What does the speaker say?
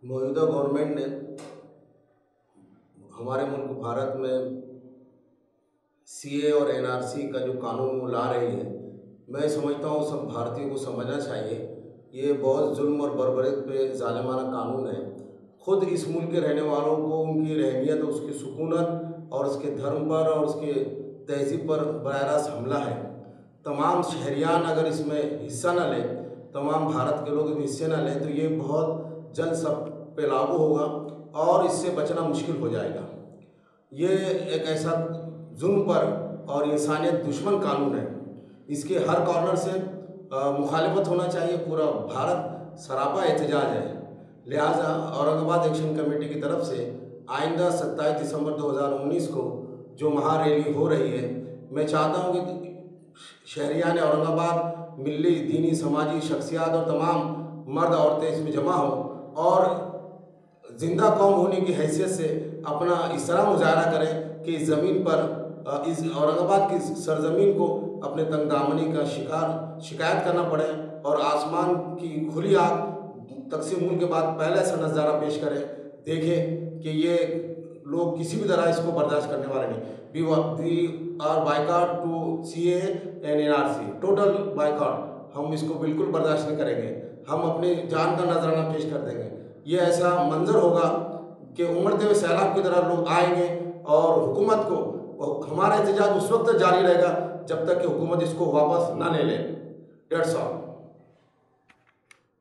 मौजूदा गवर्नमेंट ने हमारे मुल्क भारत में सीए और एनआरसी का जो कानून वो ला रही है, मैं समझता हूँ सब भारतीयों को समझना चाहिए ये बहुत जुल्म और बर्बरियत पे जालिमाना कानून है। खुद इस मुल्क के रहने वालों को उनकी रहनियत, उसकी सुकूनत और उसके धर्म पर और उसके तहजीब पर बराह रास्त हमला है। तमाम शहरियान अगर इसमें हिस्सा न लें, तमाम भारत के लोग इसमें हिस्से न लें, तो ये बहुत जल्द सब पे लागू होगा और इससे बचना मुश्किल हो जाएगा। ये एक ऐसा जुल्म पर और इंसानियत दुश्मन कानून है। इसके हर कॉर्नर से मुखालिफत होना चाहिए। पूरा भारत सरापा एहतजाज है। लिहाजा औरंगाबाद एक्शन कमेटी की तरफ से आइंदा 27 दिसंबर 2019 को जो महारैली हो रही है, मैं चाहता हूँ कि शहरियान औरंगाबाद मिली दीनी समाजी शख्सियात और तमाम मर्द औरतें इसमें जमा हों और जिंदा कौम होने की हैसियत से अपना इस तरह मुजाहरा करें कि इस ज़मीन पर, इस औरंगाबाद की सरजमीन को अपने तंगदामनी का शिकायत करना पड़े और आसमान की खुली आग तकसीम मुल्क के बाद पहले ऐसा नज़ारा पेश करें, देखें कि ये लोग किसी भी तरह इसको बर्दाश्त करने वाले नहीं। We are boycott to CA and NRC, total boycott. हम इसको बिल्कुल बर्दाश्त नहीं करेंगे। हम अपनी जान का नजराना पेश कर देंगे। ये ऐसा मंजर होगा कि उमड़ते हुए सैलाब की तरह लोग आएंगे और हुकूमत को, हमारा एहतजाज उस वक्त जारी रहेगा जब तक कि हुकूमत इसको वापस ना ले ले। That's all.